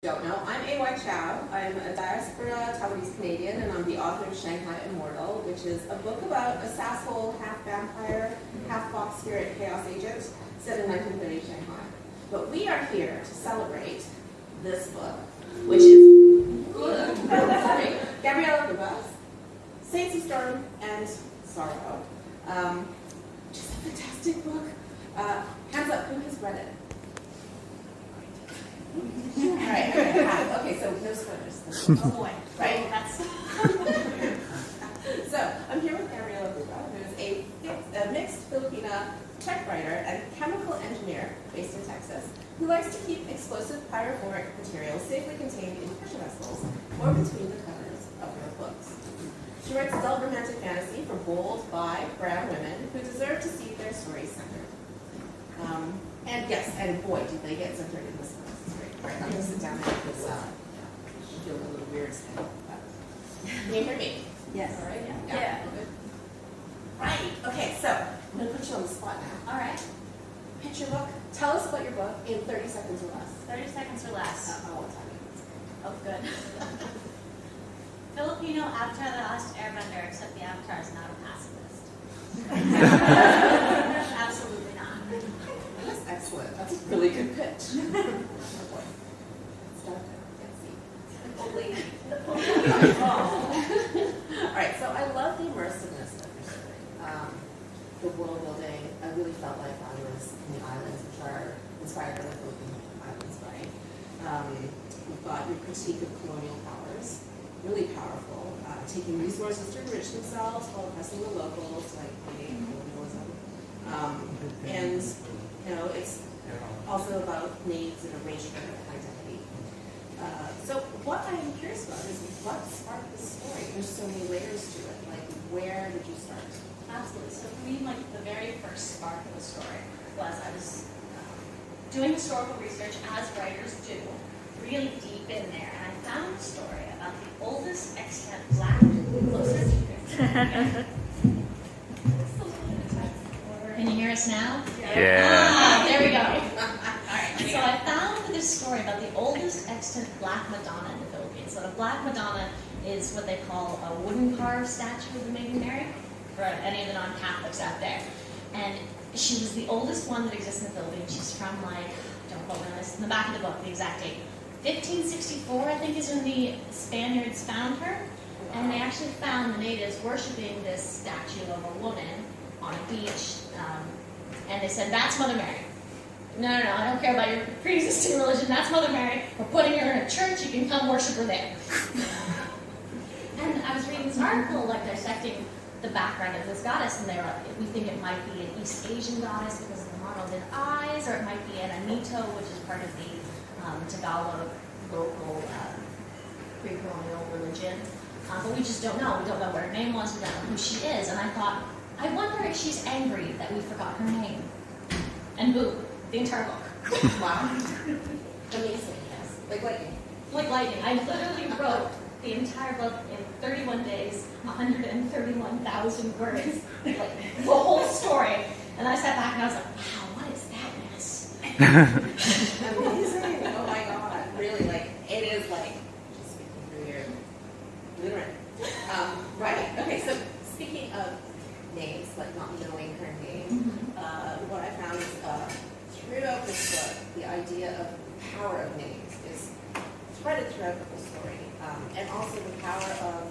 Don't know, I'm AY Chao. I'm a diaspora Taiwanese Canadian, and I'm the author of Shanghai Immortal, which is a book about a sasshole, half vampire, half fox spirit chaos agent set in 1930 Shanghai. But we are here to celebrate this book, which is Gabriella Buba, Saints of Storm and Sorrow. Just a fantastic book. Hands up, who has read it? All right, okay, so no spoilers. Oh boy, right? That's So, I'm here with Gabriella Buba, who is a mixed Filipino tech writer and chemical engineer based in Texas, who likes to keep explosive pyrophoric materials safely contained in pressure vessels or between the covers of her books. She writes adult romantic fantasy for bold, bi, brown women who deserve to see their stories centered. And yes, and boy, do they get centered in this book. Right, I'm going to sit down there because I'm feeling a little weird still. Can you hear me? yes. All right? Yeah. All good? Right. Okay, so I'm going to put you on the spot now. All right. Pitch your book. Tell us about your book in 30 seconds or less. 30 seconds or less. I want time. Oh, good. Filipino Avatar: The Last Airbender, except the Avatar is not a pacifist. Absolutely not. That's excellent. That's a really good pitch. Oh boy. Start there. Let's see. All right, so I love the immersiveness of your story. The world building, I really felt like I was in the islands, which are inspired by the Philippine Islands, right? We've got your critique of colonial powers, really powerful, taking resources to enrich themselves while oppressing the locals, like colonialism. And, you know, it's also about needs and a racial identity. So what I'm curious about is what sparked this story? There's so many layers to it. Like, where did you start? Absolutely. So for me, like the very first spark of the story was I was doing historical research, as writers do, really deep in there, and I found a story about the oldest extant black closer. Can you hear us now? Yeah. Ah, there we go. All right. So I found this story about the oldest extant black Madonna in the Philippines. So the black Madonna is what they call a wooden carved statue of the Maiden Mary, for any of the non-Catholics out there. And she was the oldest one that exists in the Philippines. She's from, like, don't quote me on this, in the back of the book, the exact date. 1564, I think, is when the Spaniards found her. And they actually found the natives worshiping this statue of a woman on a beach. And they said, that's Mother Mary. No, I don't care about your pre-existing religion. That's Mother Mary. We're putting her in a church. You can come worship her there. And I was reading this article, like, dissecting the background of this goddess, and they were like, we think it might be an East Asian goddess because of the monolid eyes, or it might be an Anito, which is part of the Tagalog local pre-colonial religion. But we just don't know. We don't know what her name was. We don't know who she is. And I thought, I wonder if she's angry that we forgot her name. And boom, the entire book. Wow. Amazing, yes. Like lightning. Like lightning. I literally wrote the entire book in 31 days, 131,000 words, like the whole story. And I sat back and I was like, wow, what is that mess? Amazing. Oh my God. Really, like, it is like, just speaking through your literate. Right. Okay, so speaking of names, like not knowing her name, what I found is throughout this book, the idea of power of names is threaded throughout the whole story. And also the power of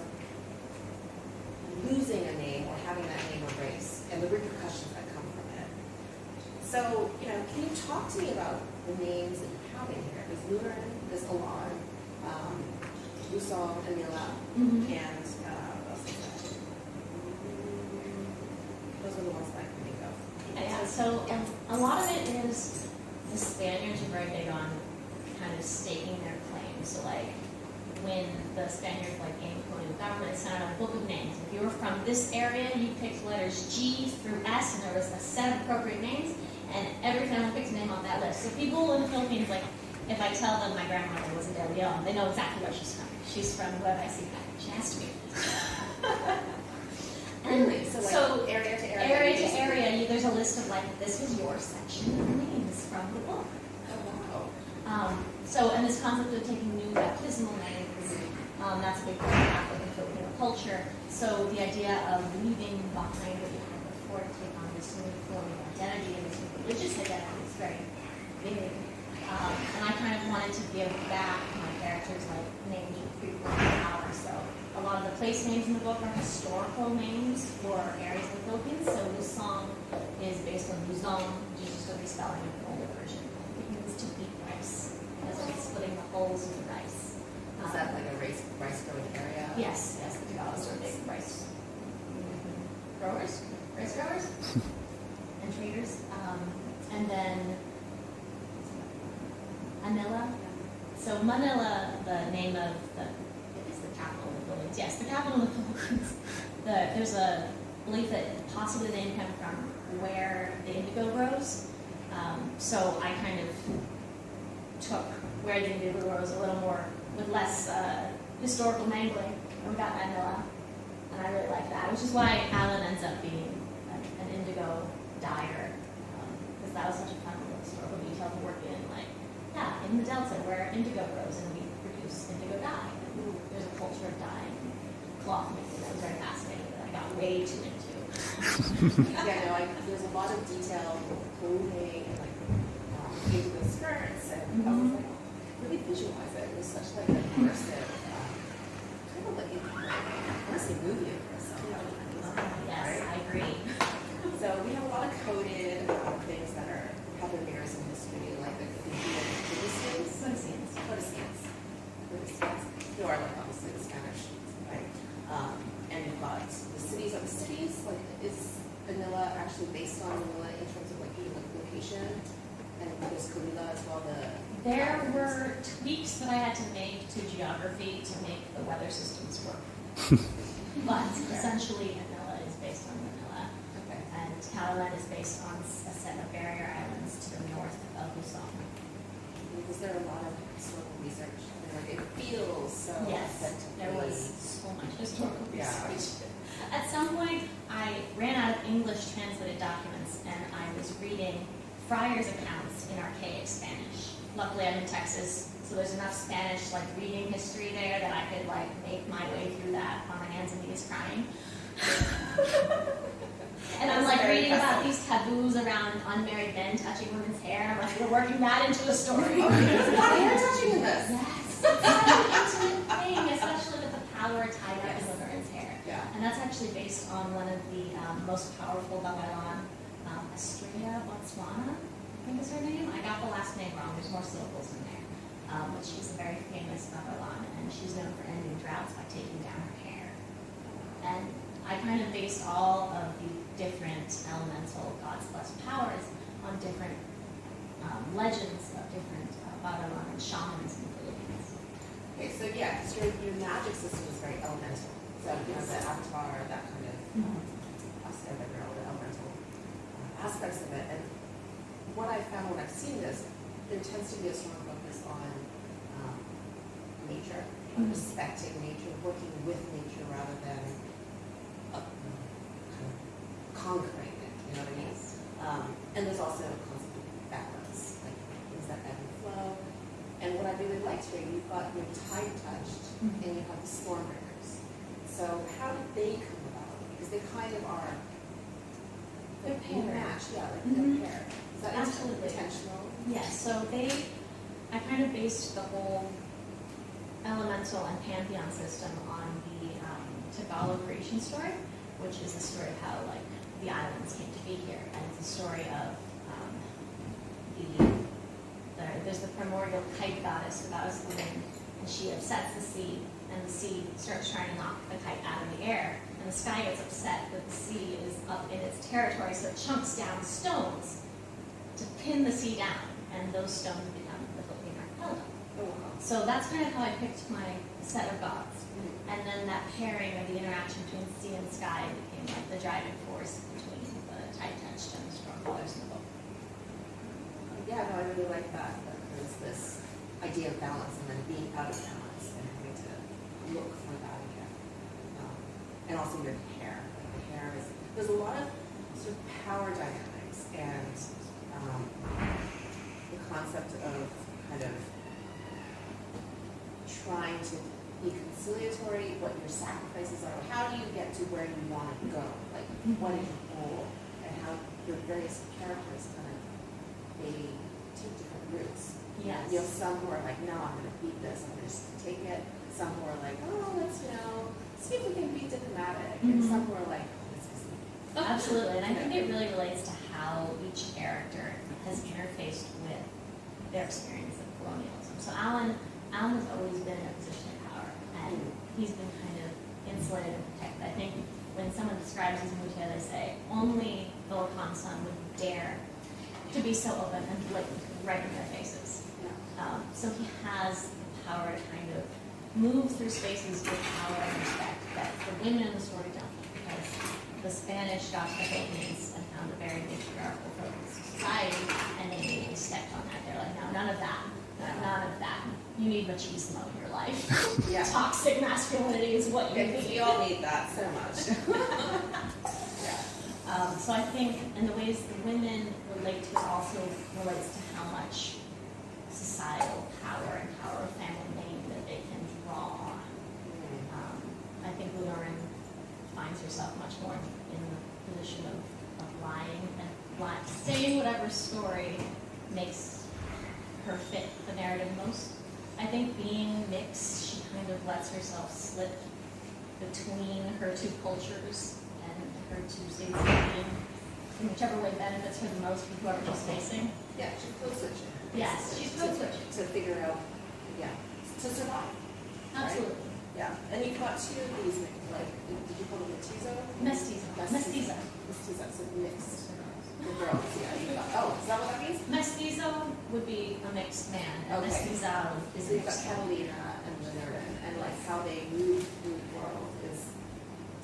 losing a name or having that name erased and the repercussions that come from it. So, you know, can you talk to me about the names that you have in here? There's Lunaran, there's Alar, Lusong, and Mila, and what else is that? Those are the ones that I can think of. Yeah, so a lot of it is the Spaniards are very big on kind of staking their claim. So, like, when the Spaniards, like, gained colonial government, it sent out a book of names. If you were from this area, you picked letters G through S, and there was a set of appropriate names, and every family picked a name off that list. So people in the Philippines, like, if I tell them my grandmother was a De Leon, they know exactly where she's from. She's from whoever I see back. She has to be. Really? So area to area? Area to area, there's a list of, like, this was your section of names from the book. Oh, wow. So, and this concept of taking new baptismal names, that's a big part of Catholic and Filipino culture. So the idea of leaving behind what you had before to take on this new form of identity and this new religious identity is very big. And I kind of wanted to give back my characters like names with frequent power. So a lot of the place names in the book are historical names for areas of the Philippines. So Luzon is based on Luzon, which is just a respelling of an older version. It means to beat rice, because it's splitting the holes in the rice. Is that like a rice growing area? Yes, the Tagalogs are big rice growers, and traders. And then Manila. So Manila, the name of is the capital of the Philippines. Yes, the capital of the Philippines. There's a belief that possibly the name came from where the indigo grows. So I kind of took where the indigo grows a little more with less historical mangling, and we got Manila, and I really like that, which is why Alan ends up being an indigo dyer, because that was such a fun little historical detail to work in, like, yeah, in the Delta where indigo grows and we produce indigo dye. And there's a culture of dyeing and cloth making that was very fascinating that I got way too into. Yeah, no, there's a lot of detail, clothing, and like indigo skirts, and I was like, really visualize it. It was such like an immersive, kind of like immersive movie for myself. Yes, Right? I agree. So we have a lot of coded things that have their mirrors in history, like the Codicils, who are like obviously the Spanish, right? And you've got the cities of the cities. Like, is Manila actually based on Manila in terms of like location? And there's Kalila as well. There were tweaks that I had to make to geography to make the weather systems work. But essentially, Manila is based on Manila. Okay. And Calalan is based on a set of barrier islands to the north of Luzon. Was there a lot of historical research? And like it feels so Yes, authentically. there was so much historical Yeah. research. At some point, I ran out of English translated documents, and I was reading friars' accounts in archaic Spanish. Luckily, I'm in Texas, so there's enough Spanish like reading history there that I could like make my way through that on my hands and knees crying. And I'm like reading about these taboos around unmarried men touching women's hair. I'm like, we're working that into a story. There's a lot of hair touching in this. Yes, it's such an intimate thing, especially with the power tied up in the women's hair. Yeah. And that's actually based on one of the most powerful Babaylan, Estrella Botswana, I think is her name. I got the last name wrong, there's more syllables in there. But she's a very famous Babaylan, and she's known for ending droughts by taking down her hair. And I kind of based all of the different elemental gods plus powers on different legends of different Babaylan and shamans in the Philippines. Okay, so yeah, so your magic system is very elemental. So you know the avatar, that kind of the elemental aspects of it. And what I found when I've seen this, there tends to be a strong focus on nature, on respecting nature, working with nature rather than kind of conquering it. You know what I mean? And there's also a concept of balance, like things that ebb and flow. And what I really liked here, you've got your tide touched, and you have the storm breakers. So how did they come about? Because they kind of are They're paired. matched, yeah, like they're paired. Is that Absolutely. intentional? Yes, so I kind of based the whole elemental and pantheon system on the Tagalog creation story, which is the story of how like the islands came to be here, and it's a story of there's the primordial kite goddess, the goddess of the wind, and she upsets the sea, and the sea starts trying to knock the kite out of the air, and the sky gets upset that the sea is up in its territory, so it chunks down stones to pin the sea down, and those stones become the Philippine archipelago. Oh, wow. So that's kind of how I picked my set of gods. And then that pairing of the interaction between sea and sky became like the driving force between the tide touched and the storm colors in the book. Yeah, no, I really like that. There's this idea of balance and then being out of balance and having to look for that again. And also your hair. Like the hair is, there's a lot of sort of power dynamics and the concept of kind of trying to be conciliatory, what your sacrifices are, how do you get to where you want to go? Like, what is your goal? And how your various characters kind of, they take different routes. Yes. You have some who are like, no, I'm going to beat this, I'm going to just take it. Some who are like, oh, let's, see if we can be diplomatic. And some who are like, oh, this is Absolutely, and I think it really relates to how each character has interfaced with their experience of colonialism. So Alan has always been in a position of power, and he's been kind of insulated and protected. I think when someone describes his mutia, they say only Philip son would dare to be so open and blatant right in their faces. So he has the power to kind of move through spaces with power and respect that the women in the story don't, because the Spanish got to the Philippines and found a very matriarchal society, and they immediately stepped on that. They're like, no, none of that. None of that. You need machismo in your life. Yeah. Toxic masculinity is what you need. We all need that so much. So I think, and the ways the women relate to it also relates to how much societal power and power of family name that they can draw on. I think Lunarin finds herself much more in the position of lying and saying whatever story makes her fit the narrative most. I think being mixed, she kind of lets herself slip between her two cultures and her two states of being, in whichever way benefits her the most with whoever she's facing. Yeah, she's code switching. Yes, she's code switching. To figure out, to survive. Absolutely. Right? Yeah, and you've got two of these, like, did you call them mestizo? Mestizo. Mestizo, so mixed. The girls, is that what that means? Mestizo would be a mixed man, and Okay. mestiza is So a you've got mixed woman. Catalina and Leonardo, and like how they move through the world is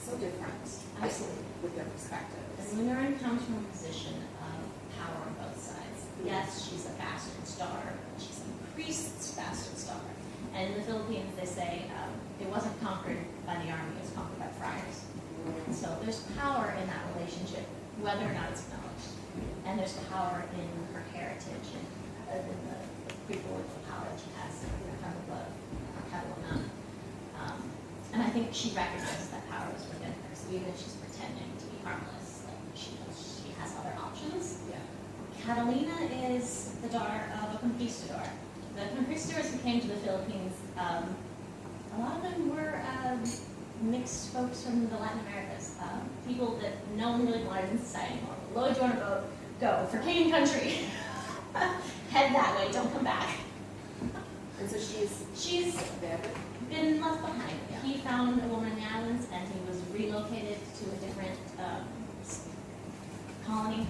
so different. like, Absolutely. With their perspectives. And Lunarin comes from a position of power on both sides. Yes, she's a bastard star, but she's a priest's bastard star. And in the Philippines, they say it wasn't conquered by the army, it was conquered by friars. And so there's power in that relationship, whether or not it's acknowledged. And there's power in her heritage and in the pre-political power that she has from the blood of Catalina. And I think she recognizes that power is within her. So even if she's pretending to be harmless, like she has other options. Yeah. Catalina is the daughter of a conquistador. The conquistadors who came to the Philippines, a lot of them were mixed folks from the Latin Americas, people that no one really wanted in society anymore. Load you on a boat, go for king and country. Head that way, don't come back. And so She's there. been left behind. He found a woman in the islands, and he was relocated to a different colony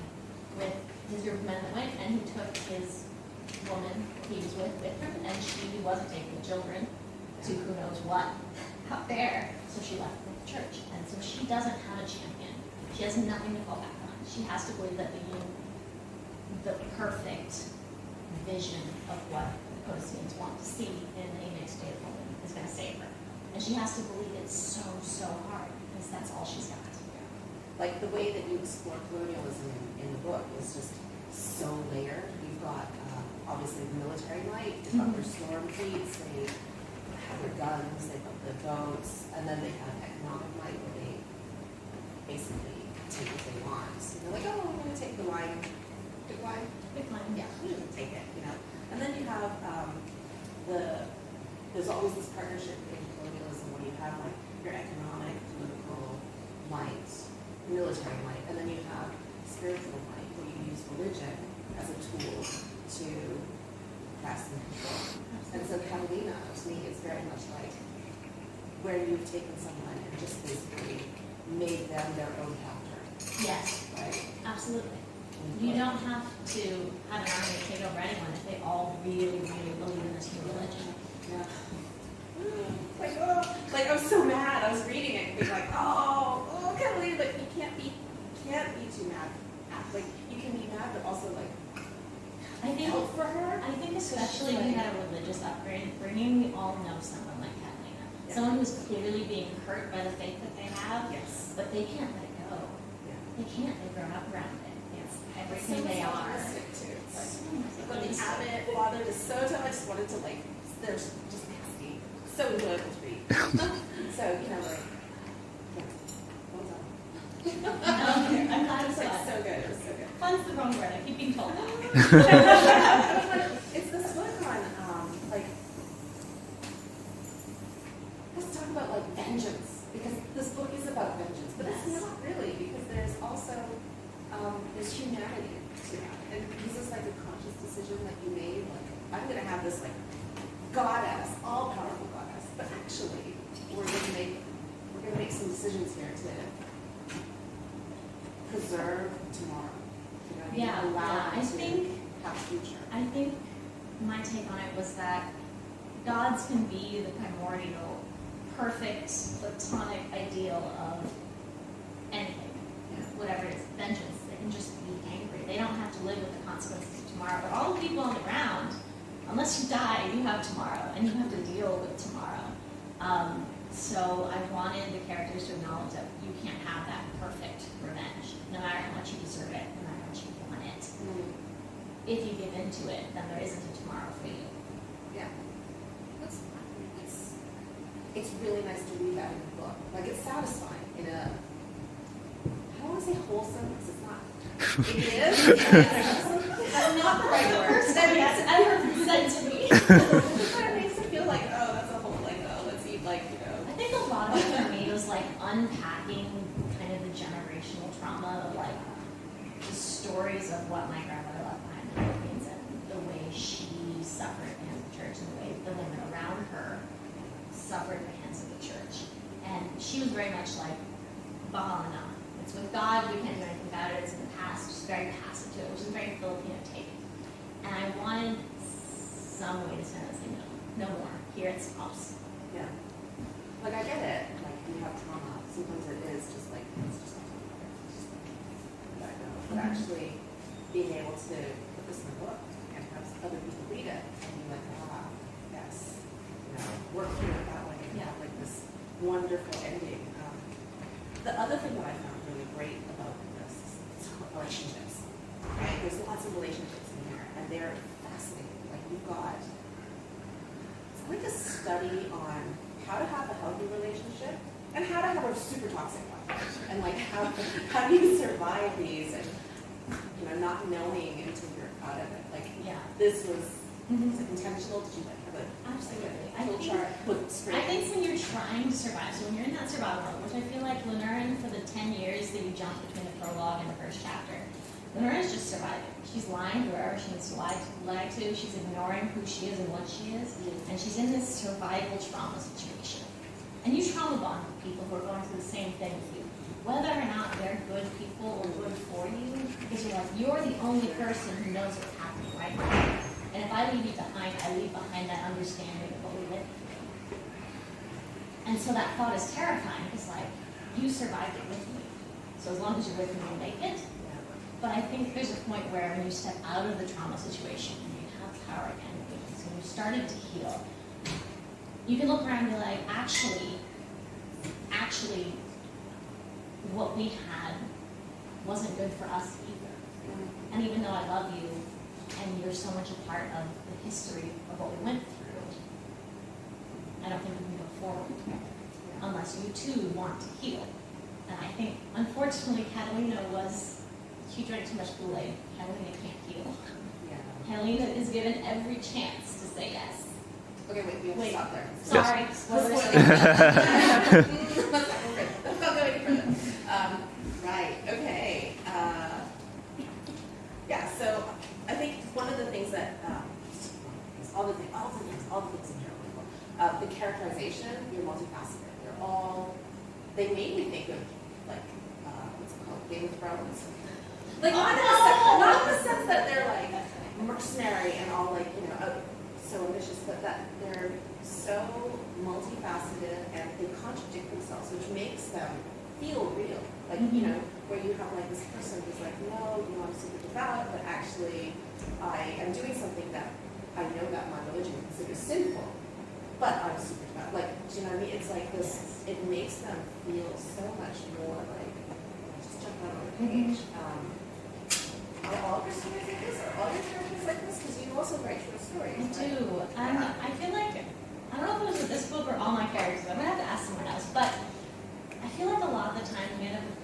with his group of men that went, and he took his woman he was with him, and she wasn't taking the children to who knows what out there, so she left with the church. And so she doesn't have a champion. She has nothing to fall back on. She has to believe that the perfect vision of what the Codicils want to see in a mixed state of woman is going to save her. And she has to believe it so hard, because that's all she's got. Like the way that you explore colonialism in the book is just so layered. You've got obviously the military might, they've got their storm fleets, they have their guns, they've got their boats, and then they have economic might where they basically take what they want. So they're like, oh, we're going to take the wine. Good wine? Good plan. Yeah, we're going to take it, And then you have there's always this partnership in colonialism where you have like your economic, political might, military might, and then you have spiritual might where you use religion as a tool to oppress and control. And so Catalina, to me, is very much like where you've taken someone and just basically made them their own captor, Yes, right? absolutely. You don't have to have an army take over anyone if they all really believe in this new religion. Yeah. Like I was so mad. I was reading it and being like, oh, Catalina, but you can't be too mad. Like you can be mad, but also like I think help for her. I think especially if you had a religious upbringing, we all know someone like Catalina. Yeah. Someone who's clearly being hurt by the faith that they have, Yes. but they can't let it go. Yeah. They can't. They've grown up around it. It's everything So they are. misogynistic, too. It's like, So but the misogynistic. Abbott father is so tough. I just wanted to like, there's just nasty. so enjoyable to read. So, you know, like, yeah. What was that? I'm glad It it's was like fun. so good. It was so good. Fun's the wrong word. I keep being told that. It's this book on, like, let's talk about like vengeance, because this book is about vengeance, but it's Yes. not really, because there's also there's humanity to that, and this is like a conscious decision that you made. Like, I'm gonna have this like goddess, all powerful goddess, but actually we're gonna make some decisions here to preserve tomorrow. You know, Yeah, allow I it to think have future. I think my take on it was that gods can be the primordial, perfect, platonic ideal of anything, Yeah. whatever it is, vengeance. They can just be angry. They don't have to live with the consequences of tomorrow. But all the people on the ground, unless you die, you have tomorrow, and you have to deal with tomorrow. So I wanted the characters to acknowledge that you can't have that perfect revenge, no matter how much you deserve it, no matter how much you want it. If you give into it, then there isn't a tomorrow for you. Yeah. It's really nice to read that in a book. Like, it's satisfying in a, I don't want to say wholesome, because it's not. It is. That's not the right word. Yes, I represent to me. It kind of makes it feel like, oh, that's a whole, like, oh, let's eat, like, you know. I think a lot of it for me was like unpacking kind of the generational trauma of like the stories of what my grandmother left behind in the Philippines and the way she suffered at the hands of the church and the way the women around her suffered at the hands of the church. And she was very much like, bahala na. It's with God, we can't do anything about it, it's in the past, just very passive to it, which is very Filipino take. And I wanted some way to stand and say, no more. Here it stops. Yeah. Like, I get it. Like, you have trauma. Sometimes it is just like, it's just not something there. It's just like, let it go. But actually, being able to put this in a book and have other people read it and be like, ah, yes, you know, work through it that way and have like this wonderful ending. The other thing that I found really great about this is relationships. Right? There's lots of relationships in here, and they're fascinating. Like, you've got, it's like a study on how to have a healthy relationship and how to have a super toxic one, and like how do you survive these, and you know, not knowing until you're out of it. Like, Yeah. this was it intentional? Did you like have a Absolutely. like a little chart put straight? I think when you're trying to survive, so when you're in that survival mode, which I feel like Lenurin, for the 10 years that you jump between the prologue and the first chapter, Lenurin is just surviving. She's lying to wherever she needs to lie to. She's ignoring who she is and what she is. And she's in this survival trauma situation. And you trauma bond with people who are going through the same thing with you. Whether or not they're good people or good for you, because you're like, you're the only person who knows what's happening right now. And if I leave you behind, I leave behind that understanding of what we live through. And so that thought is terrifying, because like, you survived it with me. So as long as you're with me, you'll make it. But I think there's a point where when you step out of the trauma situation and you have power again, and you started to heal, you can look around and be like, actually, what we had wasn't good for us either. And even though I love you, and you're so much a part of the history of what we went through, I don't think we can go forward unless you too want to heal. And I think, unfortunately, Catalina she drank too much Kool-Aid. Catalina can't heal. Yeah. Catalina is given every chance to say yes. Okay, wait, we have to stop there. Sorry, spoilers. Let's not go any further. Right, okay. Yeah, so I think one of the things that, all the things in here are wonderful. The characterization, you're multifaceted. They made me think of, like, what's it called, Game of Thrones. Like, not in the sense that they're, like, mercenary and all, like, you know, so ambitious, but that they're so multifaceted and they contradict themselves, which makes them feel real. Like, you know, where you have, like, this person who's like, no, you know, I'm super devout, but actually I am doing something that I know that my religion considers sinful, but I'm super devout. Like, do you know what I mean? It's like this, it makes them feel so much more like, just jump out on the page. Are all your stories like this? Are all your characters like this? Because you also write short stories. I do. I feel like, I don't know if it was with this book or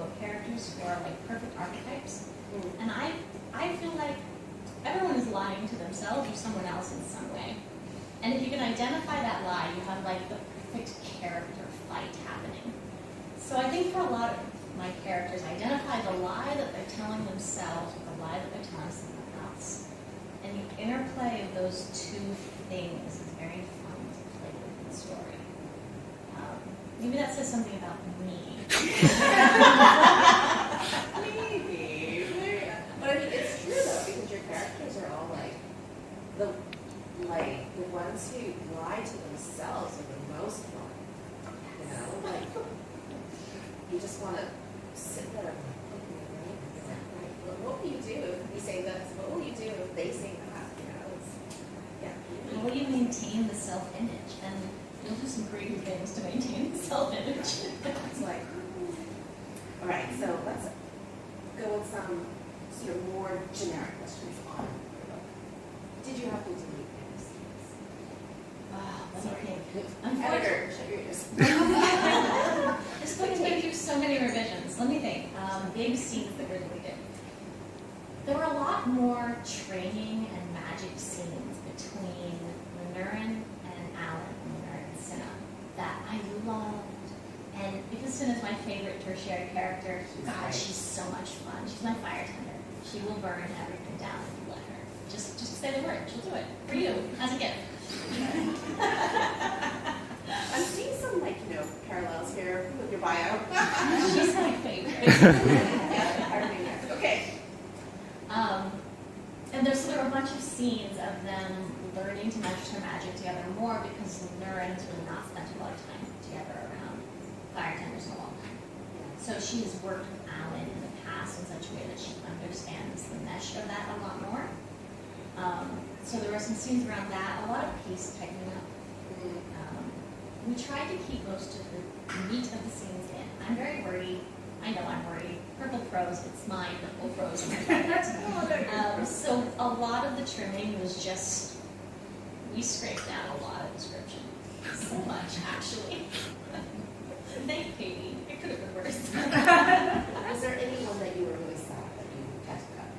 book characters who are like perfect archetypes. And I feel like everyone is lying to themselves or someone else in some way. And if you can identify that lie, you have like the perfect character fight happening. So I think for a lot of my characters, I identify the lie that they're telling themselves with the lie that they're telling someone else. And the interplay of those two things is very fun to play with in the story. Maybe that says something about me. Maybe. But I mean, it's true though, because your characters are all like the ones who lie to themselves are the most fun. You know, like you just want to sit there and what will you do if you say this? What will you do if they say that? You know, How will you maintain the self-image? And you'll do some crazy things to maintain the self-image. It's like, all right, so let's go with some sort of more generic questions on your book. Did you have to delete any scenes? Let me think. Editor, shut your ears. This book has been through so many revisions. Let me think. Big scenes that were deleted. There were a lot more training and magic scenes between Nurin and Alan and Nurin and Cinna that I loved. And because Cinna's my favorite tertiary character, God, she's so much fun. She's my fire tender. She will burn everything down if you let her. Just say the word. She'll do it for you as a gift. I'm seeing some parallels here with your bio. She's my favorite. Okay. And there were a bunch of scenes of them learning to manage their magic together more because Nurin has really not spent a lot of time together around fire tenders in a long time. So she has worked with Alan in the past in such a way that she understands the mesh of that a lot more. So there were some scenes around that, a lot of piece tightening up. We tried to keep most of the meat of the scenes in. I'm very worried. I know I'm worried. Purple prose, it's mine, purple prose. So a lot of the trimming was just, we scraped out a lot of description. So much, actually. Thank you, Katie. It could have been worse. Was there anyone that you were really sad that you had to cut?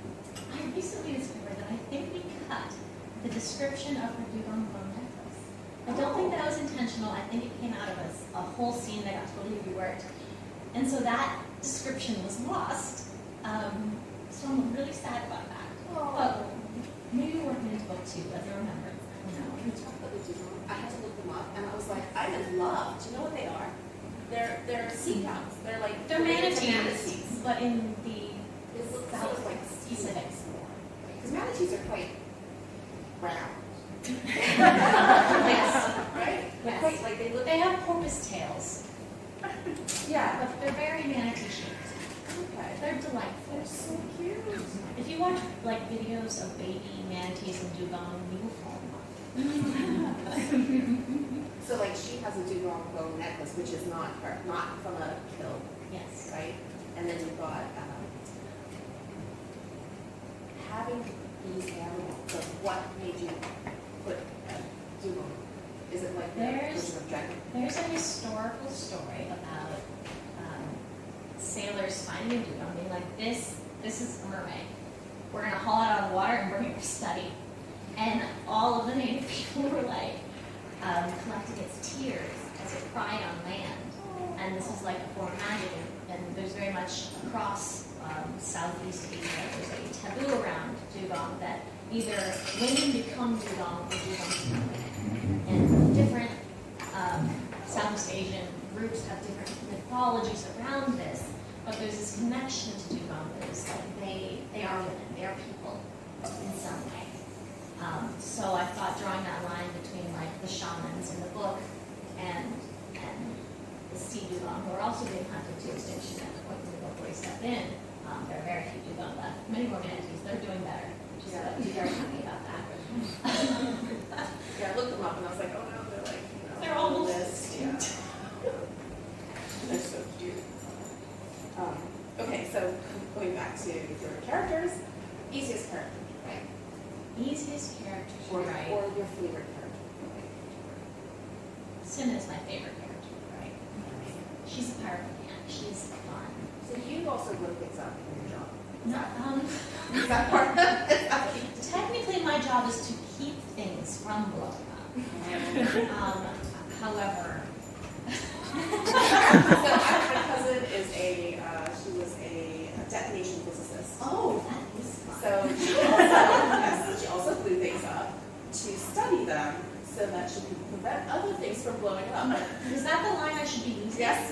I recently discovered that I think we cut the description of her dugong bone necklace. I don't think that was intentional. I think it came out of a whole scene that got totally reworked. And so that description was lost. So I'm really sad about that. But maybe we're working into book 2 as a remembrance. Can we talk about the dugong? I had to look them up, and I was like, I'm in love. Do you know what they are? They're sea cows. They're manatees, but in the sounds like specifics more. Because manatees are quite round. Yes. Right? They're Yes. quite, they look. They have porpoise tails, Yeah. but they're very manatee shaped. Okay. They're delightful. They're so cute. If you watch videos of baby manatees and dugong, you will fall in love. So she has a dugong bone necklace, which is not from a kill, Yes. right? And then you've got having these animals. What made you put a dugong? Is it like the version of dragon? There's a historical story about sailors finding a dugong, being like, this is a mermaid. We're going to haul it out of the water and bring it for study. And all of the native people were collecting its tears as it cried on land. And this is like a form of magic. And there's very much across Southeast Asia, there's a taboo around dugong that either women become dugong or dugong become women. And different Southeast Asian groups have different mythologies around this, but there's this connection to dugong that is they are women, they are people in some way. So I thought drawing that line between the shamans in the book and the sea dugong, who are also being hunted to extinction at the point when the book really stepped in. There are very few dugong left. Many more manatees. They're doing better. Just be very happy about that. Yeah, I looked them up and I was like, oh no, they're They're almost this. Yeah. They're so cute. Okay, so going back to your characters, easiest character, right? Easiest character to Or write. your favorite character. Cinna is my favorite character to write. She's a pirate man. She's fun. So you also blow things up in your job? No, Is that part of it? technically, my job is to keep things from blowing up. However, So my cousin is she was a detonation physicist. oh, that is fun. So she also blew things up to study them so that she could prevent other things from blowing up. Is that the line I should be using? Yes.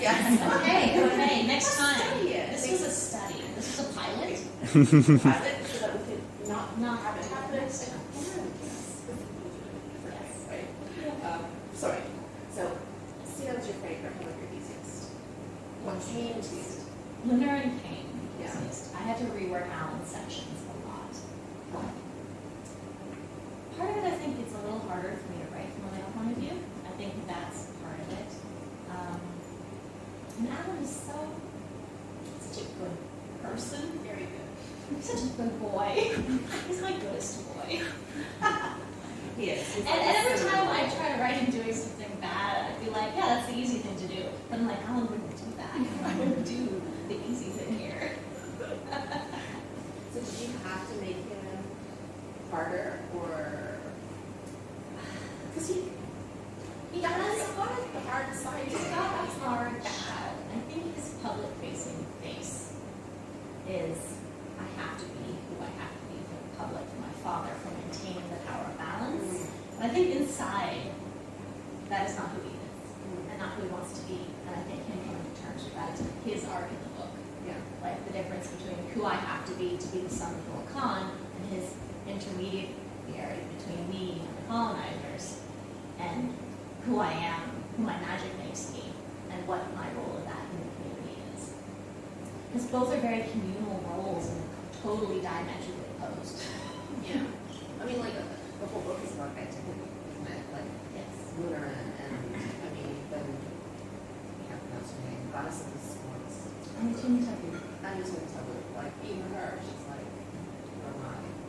Okay, next time. Study it. This was a study. This was a pilot. Pilot so that we could Not have it happen. Yes. Right. Sorry. So, see, that was your favorite. What was your easiest? What came to you? Lunar and Kane. Yeah. I had to rework Alan's sections a lot. Part of it, I think, it's a little harder for me to write from a male point of view. I think that's part of it. And Alan is such a good person. Very good. He's such a good boy. He's my goodest boy. He is. And every time I try to write him doing something bad, I'd be like, yeah, that's the easy thing to do. But I'm like, Alan wouldn't do that. I would do the easy thing here. So did you have to make him harder, or because he does a lot of the hard side. He's got a hard shadow. I think his public-facing face is, I have to be who I have to be for the public, for my father, for maintaining the power of balance. But I think inside, that is not who he is, and not who he wants to be. And I think him coming to terms with that is his arc in the book. Yeah. Like the difference between who I have to be the son of Phil Khan, and his intermediary between me and the colonizers, and who I am, who my magic makes me, and what my role of that in the community is. Because both are very communal roles and totally diametrically opposed. Yeah. I mean, like, the whole book is about identity, isn't it? Like, Yes. Lunar and I mean, then we have pronounce her name, Goddess of the Storms. And it's really tough. I'm just going to tell her, like, even her, she's like,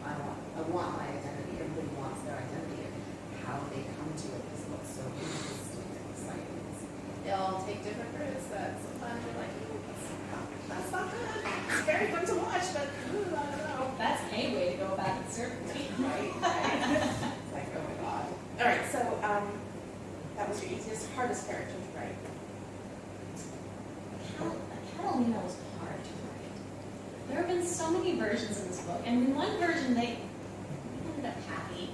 I want my identity. Everybody wants their identity, and how they come to it is what's so interesting and exciting. They all take different routes that sometimes you're like, that's not good. It's very fun to watch, but I don't know. That's a way to go about it, certainly. Right. It's like, oh my god. All right, so that was your easiest, hardest character to write. Catalina was hard to write. There have been so many versions of this book, and in one version we ended up happy.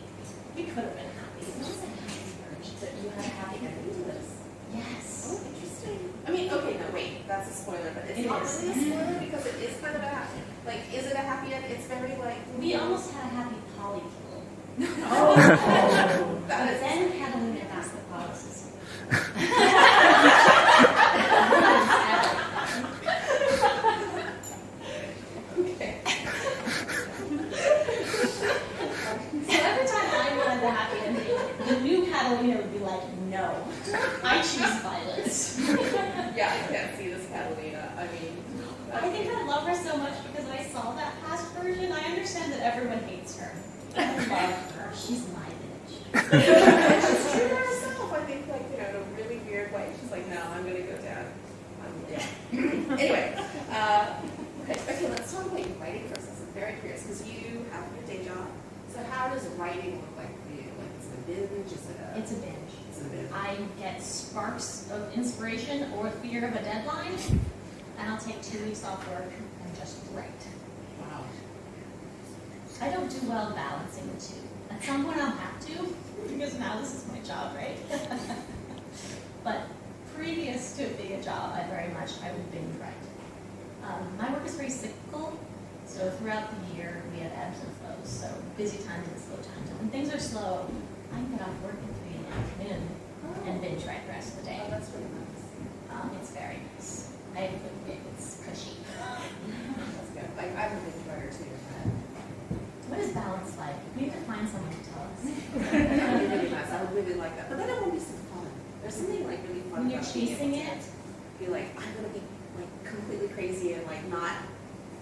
We could have been happy. It was a happy version. That you had a happy ending to this. Yes. Oh, interesting. I mean, okay, no, wait, that's a spoiler, but it's It not is. really a spoiler because it is kind of a happy. Like, is it a happy end? It's very like. We almost had a happy polykill. Oh, that But is. then Catalina passed the policies. Okay. So every time I wanted the happy ending, the new Catalina would be like, no, I choose violence. Yeah, I can't see this Catalina. I mean. I think I love her so much because I saw that past version. I understand that everyone hates her. I love her. She's my bitch. She's true to herself. I think, like, you know, in a really weird way. She's like, no, I'm gonna go down. Yeah. Anyway, okay, let's talk about your writing process. I'm very curious because you have your day job. So how does writing look like for you? Like, is it a binge? Is it a? It's a binge. It's a binge. I get sparks of inspiration or fear of a deadline, and I'll take 2 weeks off work and just write. Wow. I don't do well balancing the two. At some point I'll have to, because now this is my job, right? But previous to it being a job, I would binge write. My work is very cyclical, so throughout the year we have ebbs and flows, so busy times and slow times. And when things are slow, I can get off work at 3 in the afternoon and binge write the rest of the day. Oh, that's really nice. It's very nice. I have a good gig, it's cushy. That's good. Like, I'm a binge writer too. What is balance like? We need to find someone to tell us. That would be really nice. I would really like that. But then it won't be so fun. There's something like really fun When you're about being chasing able to it, be like, I'm gonna be like completely crazy and like not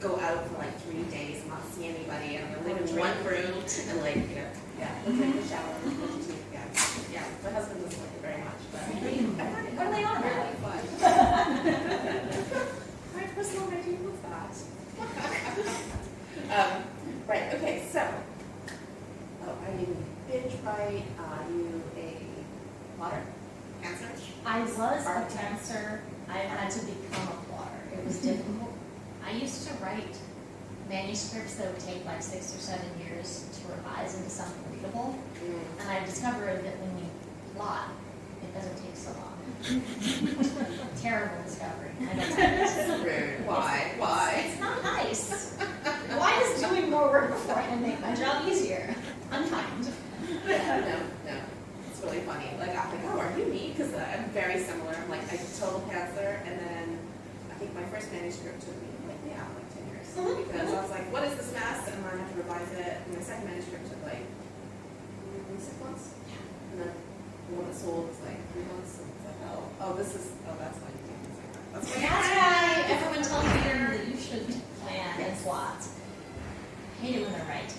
go out for like 3 days and not see anybody and I'm gonna live in one room and like, you know, yeah, let's take a shower and brush your teeth again. Yeah, my husband doesn't like it very much, but I find it What are they on about? really fun. My personal hygiene was that. Right, okay, so, I didn't binge write, you a plotter, answer? I was a dancer. I had to become a plotter. It was difficult. I used to write manuscripts that would take like 6 or 7 years to revise into something readable. And I discovered that when you plot, it doesn't take so long. Terrible discovery. I know that. Rude. Why? It's not nice. Why is doing more work before I make my job easier? Unkind. No. It's really funny. Like, I'm like, oh, are you me? Because I'm very similar. I'm like, I total pantser, and then I think my first manuscript took me like 10 years. Because I was like, what is this mess? And then I have to revise it. And my second manuscript took like 6 months. And then the one that sold was like 3 months. And it's like, that's why you do things like that. That's Why everyone tells you that you should plan and plot. Hate it when they're right.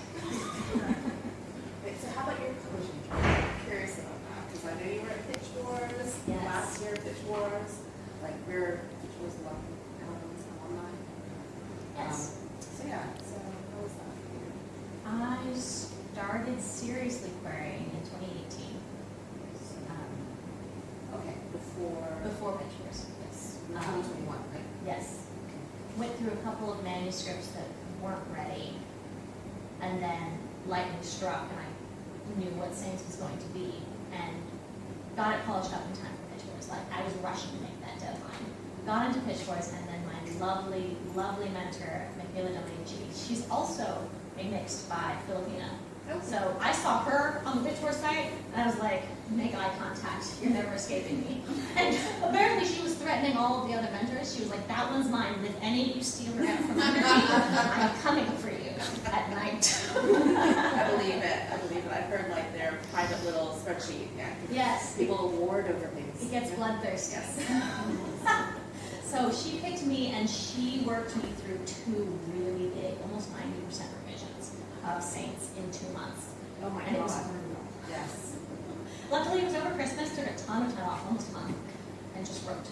Wait, so how about your publishing job? I'm curious about that. Because I know you were at Pitch Wars, Yes. last year Pitch Wars. Like, we're Pitch Wars alumni. Yes. So how was that for you? I started seriously querying in 2018, Okay, before Pitch Wars. Yes, 2021, right? Yes. Went through a couple of manuscripts that weren't ready, and then lightning struck, and I knew what Saints was going to be, and got it polished up in time for Pitch Wars. Like, I was rushing to make that deadline. Got into Pitch Wars, and then my lovely, lovely mentor, Gabriella Buba, she's also remixed by Filipino. So I saw her on the Pitch Wars site, and I was like, make eye contact, you're never escaping me. And apparently she was threatening all of the other vendors. She was like, that one's mine, and if any of you steal her out from under me, I'm coming for you at night. I believe it. I've heard like their private little spreadsheet. Yeah. Yes. People award over things. It gets bloodthirsty. Yes. So she picked me, and she worked me through 2 really big, almost 90% revisions of Saints in 2 months. Oh my And it was God. brutal. Yes. Luckily, it was over Christmas, took a ton of time off, almost a month, and just wrote.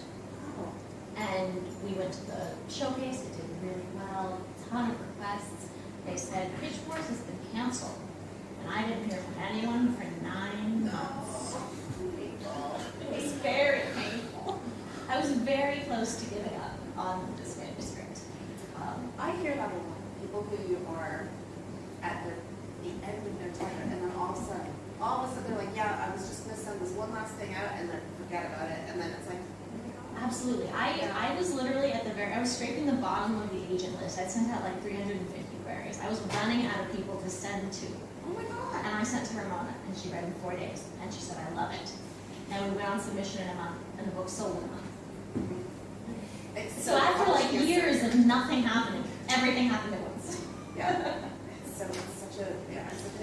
Oh. And we went to the showcase, it did really well, a ton of requests. They said, Pitch Wars has been canceled. And I didn't hear from anyone for 9 months. It was very painful. I was very close to giving up on this manuscript. I hear that a lot. People who are at the end of their tenure, and then all of a sudden they're like, yeah, I was just going to send this one last thing out, and then forget about it, and then it's like, Absolutely. I was literally I was scraping the bottom of the agent list. I'd sent out like 350 queries. I was running out of people to send to. oh my God. And I sent to Ramona, and she read in 4 days, and she said, I love it. And we went on submission in a month, and the book sold in a month. So after like years of nothing happening, everything happened at once. Yeah. It's such an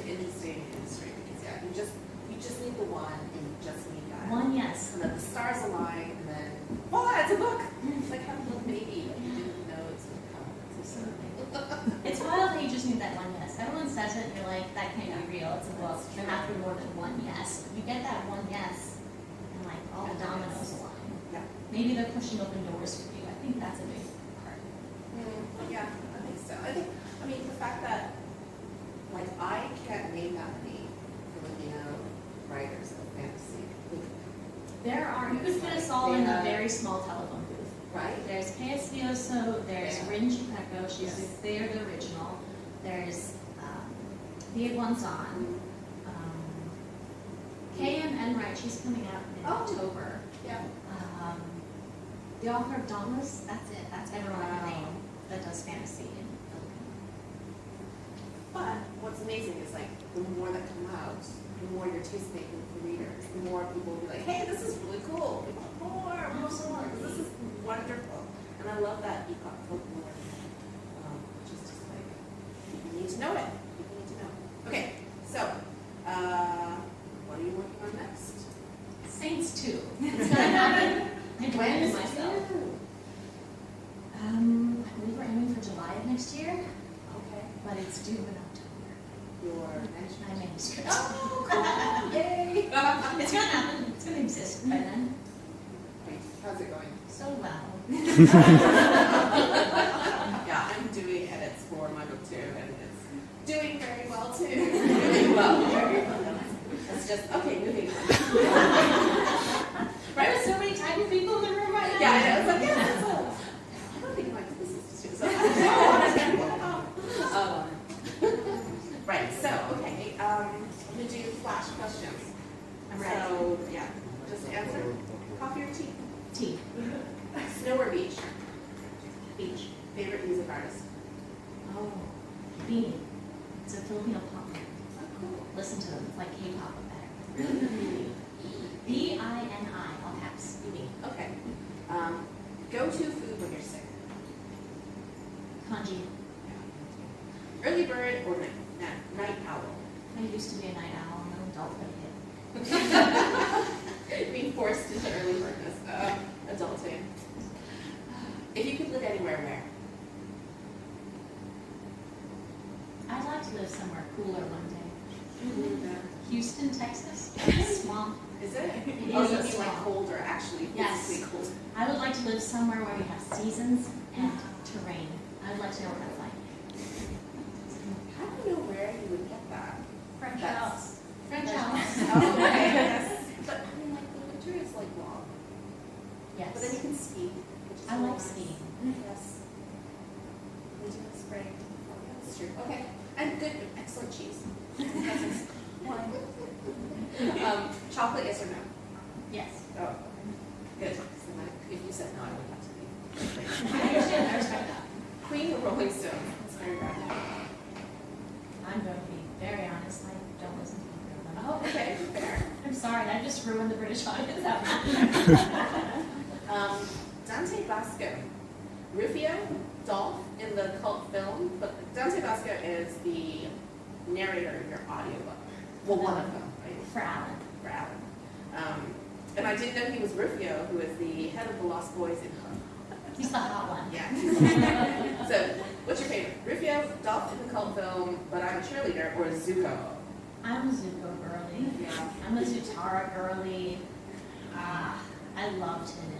interesting industry because you just need the one, and you just need that. One yes. And then the stars align, and then voila, it's a book. It's like having a little baby that you didn't know it's going to come. It's wild that you just need that one yes. Everyone says it, and you're like, that can't be real. It's a book. There has to be more than one yes. If you get that one yes, and like all the dominoes align. Yeah. Maybe they're pushing open doors for you. I think that's a big part. Yeah, I think so. I mean, the fact that, like, I can't name that many Filipino writers of fantasy. There are, you could fit us all in a very small telephone booth. Right? There's Payasvioso, there's Yeah. Rin Chupeco, they're the original. There's Big One's on. K.M. Enright, she's coming out in October. Yeah. The author of Dauntless, that's it. That's everyone I name that does fantasy in Filipino. But what's amazing is, like, the more that come out, the more you're taste making for readers, the more people will be like, hey, this is really cool. We want more. This is wonderful. And I love that you got folklore. Which is just like, you need to know it. You need to know. Okay, so, what are you working on next? Saints 2. It's gonna happen. I planned it myself. I believe we're aiming for July of next year, Okay. but it's due in October. Your next My manuscript. Oh, cool. Yay. It's gonna happen. It's gonna exist by then. Wait, how's it going? So well. Yeah, I'm doing edits for my book too, and just, okay, moving on. Right, there's so many typing people in the room right now. Yeah, I know. It's like, yeah, that's all. I don't think my business is too. So, right. So, okay. I'm gonna do flash questions. I'm ready. So, yeah, just answer. Coffee or tea? Tea. Snow or beach? Beach. Favorite music artist? Oh, Beanie. It's a Filipino pop group. Oh, cool. Listen to them. It's like K-pop but better. Really? B-I-N-I, all caps. Okay. Go-to food when you're sick? Kanji. Early bird or night owl? I used to be a night owl. I'm an adult kid. Being forced into early birdness. Adulting. If you could live anywhere, where? I'd like to live somewhere cooler one day. Mm-hmm. Houston, Texas. Swamp. Is it? It Oh, is you a mean like swamp. colder, actually. Yes. Physically cold. I would like to live somewhere where we have seasons and terrain. I would like to know what that's like. I don't know where you would get that. French That's- house. French French house. Oh, okay. Yes. But I mean, like the winter is like long. Yes. But then you can ski. Which is I really like nice. skiing. Yes. Winter and spring. Oh, that's true. Okay. And good, excellent cheese. Chocolate, yes or no? Yes. Oh, good. So if you said no, I would have to leave. I understand. I respect that. Queen or Rolling Stone? That's very rad. I'm going to be very honest. I don't listen to either of them. Oh, okay. Fair. I'm sorry. I just ruined the British audience. Dante Basco. Rufio, Dolph in the cult film, but Dante Basco is the narrator of your audiobook. Well, one of them, right? For Alan. For Alan. And I didn't know he was Rufio, who is the head of the Lost Boys in Hook. He's the hot one. Yeah. So, what's your favorite? Rufio, Dolph in the cult film, but I'm a cheerleader, or Zuko? I'm a Zuko girly. Yeah. I'm a Zutara girly. I loved him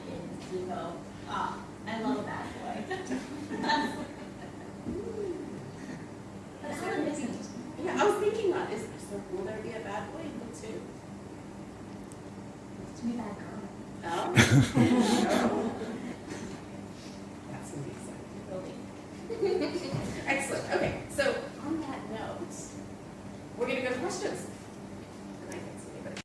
in Zuko. I love a bad boy. But Alan isn't. Yeah, I was thinking that. Will there be a bad boy in book 2? To be a bad girl. Oh. That's going to be exciting. Excellent. Okay, so on that note, we're going to go to questions.